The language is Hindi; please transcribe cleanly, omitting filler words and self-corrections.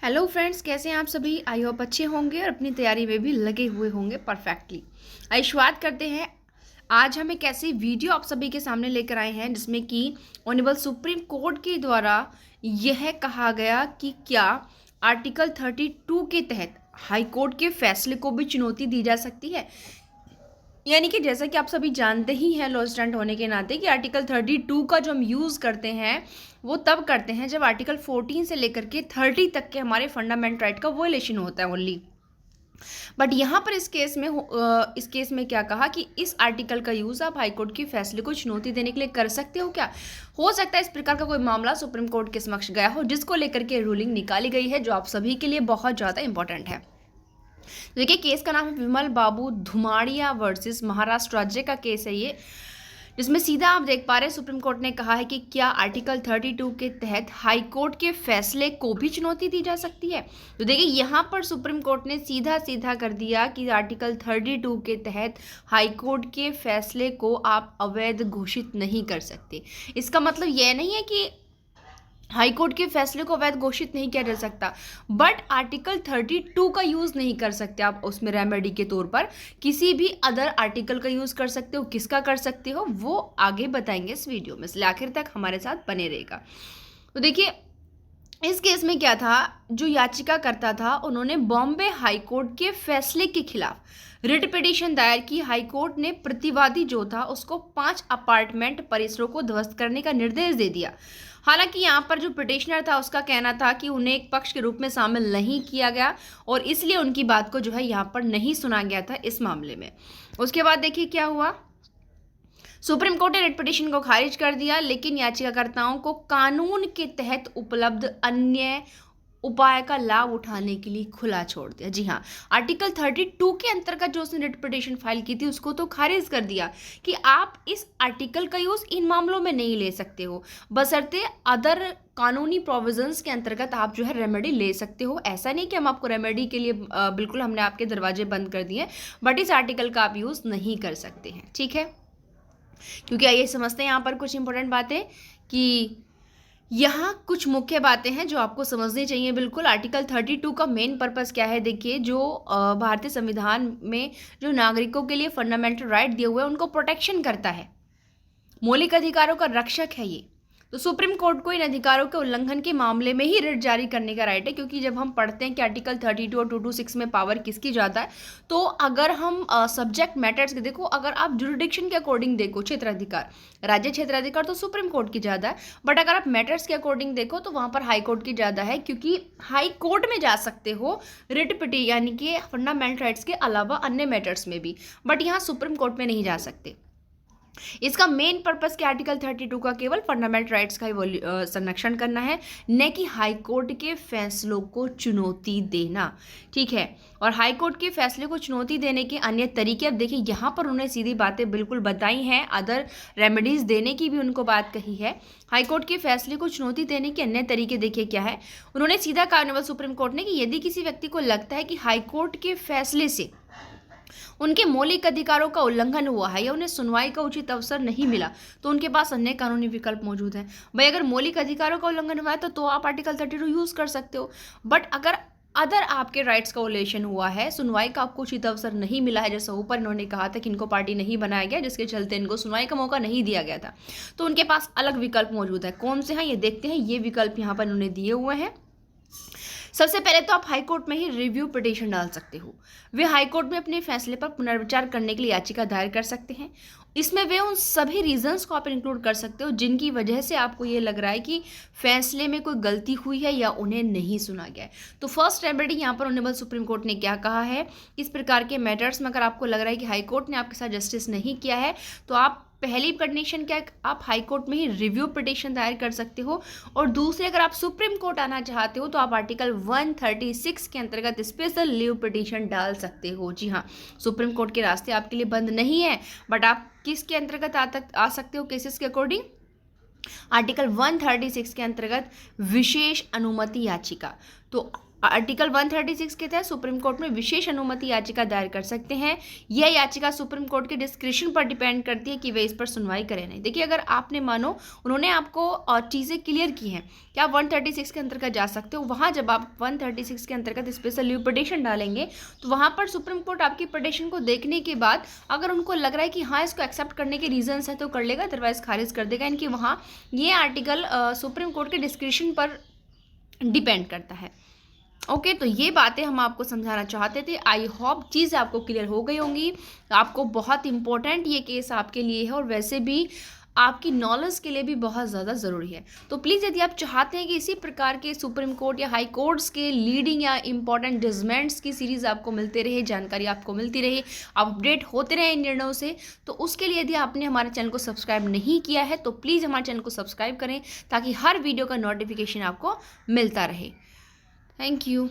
हेलो फ्रेंड्स, कैसे हैं आप सभी। आई होप अच्छे होंगे और अपनी तैयारी में भी लगे हुए होंगे परफेक्टली। आइए शुरुआत करते हैं। आज हम एक ऐसी वीडियो आप सभी के सामने लेकर आए हैं जिसमें कि ऑनरेबल सुप्रीम कोर्ट के द्वारा यह कहा गया कि क्या आर्टिकल 32 के तहत हाई कोर्ट के फैसले को भी चुनौती दी जा सकती है। यानी कि जैसा कि आप सभी जानते ही हैं लॉ स्टूडेंट होने के नाते कि आर्टिकल 32 का जो हम यूज़ करते हैं वो तब करते हैं जब आर्टिकल 14 से लेकर के 30 तक के हमारे फंडामेंटल राइट का वोलेशन होता है ओनली। बट यहाँ पर इस केस में क्या कहा कि इस आर्टिकल का यूज़ आप हाई कोर्ट के फैसले को चुनौती देने के लिए कर सकते हो। क्या हो सकता है इस प्रकार का कोई मामला सुप्रीम कोर्ट के समक्ष गया हो जिसको लेकर के रूलिंग निकाली गई है, जो आप सभी के लिए बहुत ज़्यादा इंपॉर्टेंट है। देखिए, केस का नाम है विमल बाबू धुमाड़िया वर्सेस महाराष्ट्र राज्य का केस है ये, जिसमें सीधा आप देख पा रहे हैं सुप्रीम कोर्ट ने कहा है कि क्या आर्टिकल 32 के तहत हाई कोर्ट के फैसले को भी चुनौती दी जा सकती है। तो देखिए, यहाँ पर सुप्रीम कोर्ट ने सीधा सीधा कर दिया कि आर्टिकल 32 के तहत हाई कोर्ट के फैसले को आप अवैध घोषित नहीं कर सकते। इसका मतलब यह नहीं है कि हाई कोर्ट के फैसले को अवैध घोषित नहीं किया जा सकता, बट आर्टिकल 32 का यूज़ नहीं कर सकते आप उसमें रेमेडी के तौर पर। किसी भी अदर आर्टिकल का यूज़ कर सकते हो। किसका कर सकते हो वो आगे बताएंगे इस वीडियो में, इसलिए आखिर तक हमारे साथ बने रहेगा। तो देखिए, इस केस में क्या था, जो याचिका करता था उन्होंने बॉम्बे हाई कोर्ट के फैसले के खिलाफ रिट पिटीशन दायर की। हाई कोर्ट ने प्रतिवादी जो था उसको 5 अपार्टमेंट परिसरों को ध्वस्त करने का निर्देश दे दिया। हालांकि यहाँ पर जो पिटिशनर था उसका कहना था कि उन्हें एक पक्ष के रूप में शामिल नहीं किया गया और इसलिए उनकी बात को जो है यहाँ पर नहीं सुना गया था इस मामले में। उसके बाद देखिए क्या हुआ, सुप्रीम कोर्ट ने रिट पिटीशन को खारिज कर दिया, लेकिन याचिकाकर्ताओं को कानून के तहत उपलब्ध अन्य उपाय का लाभ उठाने के लिए खुला छोड़ दिया। जी हाँ, आर्टिकल 32 के अंतर्गत जो उसने रिट पिटीशन फाइल की थी उसको तो खारिज कर दिया कि आप इस आर्टिकल का यूज इन मामलों में नहीं ले सकते हो, बशर्ते अदर कानूनी प्रोविजंस के अंतर्गत आप जो है रेमेडी ले सकते हो। ऐसा नहीं कि हम आपको रेमेडी के लिए बिल्कुल हमने आपके दरवाजे बंद कर दिए, बट इस आर्टिकल का आप यूज नहीं कर सकते हैं। ठीक है, क्योंकि आइए समझते हैं यहाँ पर कुछ इंपॉर्टेंट बातें कि यहाँ कुछ मुख्य बातें हैं जो आपको समझनी चाहिए। बिल्कुल, आर्टिकल 32 का मेन पर्पस क्या है। देखिए, जो भारतीय संविधान में जो नागरिकों के लिए फंडामेंटल राइट दिए हुए हैं उनको प्रोटेक्शन करता है, मौलिक अधिकारों का रक्षक है ये। तो सुप्रीम कोर्ट को इन अधिकारों के उल्लंघन के मामले में ही रिट जारी करने का राइट है, क्योंकि जब हम पढ़ते हैं कि आर्टिकल 32 और 226 में पावर किसकी ज़्यादा है, तो अगर हम सब्जेक्ट मैटर्स के देखो, अगर आप जुरिडिक्शन के अकॉर्डिंग देखो, क्षेत्राधिकार, राज्य क्षेत्राधिकार तो सुप्रीम कोर्ट की ज़्यादा है, बट अगर आप मैटर्स के अकॉर्डिंग देखो तो वहाँ पर हाई कोर्ट की ज़्यादा है, क्योंकि हाई कोर्ट में जा सकते हो रिट पिटी यानी कि फंडामेंटल राइट्स के अलावा अन्य मैटर्स में भी, बट यहाँ सुप्रीम कोर्ट में नहीं जा सकते। इसका मेन पर्पस क्या, आर्टिकल 32 का केवल फंडामेंटल राइट्स का ही संरक्षण करना है, न कि हाई कोर्ट के फैसलों को चुनौती देना। ठीक है, और हाई कोर्ट के फैसले को चुनौती देने के अन्य तरीके, अब देखिए यहाँ पर उन्होंने सीधी बातें बिल्कुल बताई हैं, अदर रेमेडीज देने की भी उनको बात कही है। हाई कोर्ट के फैसले को चुनौती देने के अन्य तरीके देखिए क्या है। उन्होंने सीधा कहा ऑनरेबल सुप्रीम कोर्ट ने कि यदि किसी व्यक्ति को लगता है कि हाई कोर्ट के फैसले से उनके मौलिक अधिकारों का उल्लंघन हुआ है या उन्हें सुनवाई का उचित अवसर नहीं मिला, तो उनके पास अन्य कानूनी विकल्प मौजूद हैं। भाई, अगर मौलिक अधिकारों का उल्लंघन हुआ है तो आप आर्टिकल 32 यूज कर सकते हो, बट अगर अदर आपके राइट्स का उल्लंघन हुआ है, सुनवाई का आपको उचित अवसर नहीं मिला है, जैसा ऊपर इन्होंने कहा था कि इनको पार्टी नहीं बनाया गया जिसके चलते इनको सुनवाई का मौका नहीं दिया गया था, तो उनके पास अलग विकल्प मौजूद है। कौन से हैं ये देखते हैं। ये विकल्प यहाँ पर इन्होंने दिए हुए हैं। सबसे पहले तो आप हाई कोर्ट में ही रिव्यू पिटीशन डाल सकते हो। वे हाई कोर्ट में अपने फैसले पर पुनर्विचार करने के लिए याचिका दायर कर सकते हैं। इसमें वे उन सभी रीजंस को आप इंक्लूड कर सकते हो जिनकी वजह से आपको ये लग रहा है कि फैसले में कोई गलती हुई है या उन्हें नहीं सुना गया है। तो फर्स्ट रेमेडी यहाँ पर ऑनरेबल सुप्रीम कोर्ट ने क्या कहा है, इस प्रकार के मैटर्स में अगर आपको लग रहा है कि हाई कोर्ट ने आपके साथ जस्टिस नहीं किया है, तो आप पहली कंडीशन क्या, आप हाई कोर्ट में ही रिव्यू पिटीशन दायर कर सकते हो, और दूसरे अगर आप सुप्रीम कोर्ट आना चाहते हो तो आप आर्टिकल 136 के अंतर्गत स्पेशल लीव पिटीशन डाल सकते हो। जी हाँ, सुप्रीम कोर्ट के रास्ते आपके लिए बंद नहीं है, बट आप किसके अंतर्गत आ सकते हो, केसेस के अकॉर्डिंग आर्टिकल 136 के अंतर्गत विशेष अनुमति याचिका। तो आर्टिकल 136 के तहत सुप्रीम कोर्ट में विशेष अनुमति याचिका दायर कर सकते हैं। यह याचिका सुप्रीम कोर्ट के डिस्क्रिप्शन पर डिपेंड करती है कि वे इस पर सुनवाई करें नहीं। देखिए, अगर आपने मानो उन्होंने आपको चीज़ें क्लियर की हैं कि आप 136 के अंतर्गत जा सकते हो, वहाँ जब आप 136 के अंतर्गत स्पेशल लीव पिटीशन डालेंगे तो वहाँ पर सुप्रीम कोर्ट आपकी पिटीशन को देखने के बाद अगर उनको लग रहा है कि हाँ इसको एक्सेप्ट करने के रीजंस है तो कर लेगा, अदरवाइज खारिज कर देगा। इनकी वहाँ ये आर्टिकल सुप्रीम कोर्ट के डिस्क्रिप्शन पर डिपेंड करता है। ओके, तो ये बातें हम आपको समझाना चाहते थे। आई होप चीज़ आपको क्लियर हो गई होंगी। आपको बहुत इंपॉर्टेंट ये केस आपके लिए है और वैसे भी आपकी नॉलेज के लिए भी बहुत ज़्यादा ज़रूरी है। तो प्लीज़ यदि आप चाहते हैं कि इसी प्रकार के सुप्रीम कोर्ट या हाई कोर्ट्स के लीडिंग या इंपॉर्टेंट जजमेंट्स की सीरीज़ आपको मिलते रहे, जानकारी आपको मिलती रहे, आप अपडेट होते रहे इन निर्णयों से, तो उसके लिए यदि आपने हमारे चैनल को सब्सक्राइब नहीं किया है तो प्लीज़ हमारे चैनल को सब्सक्राइब करें ताकि हर वीडियो का नोटिफिकेशन आपको मिलता रहे। Thank you.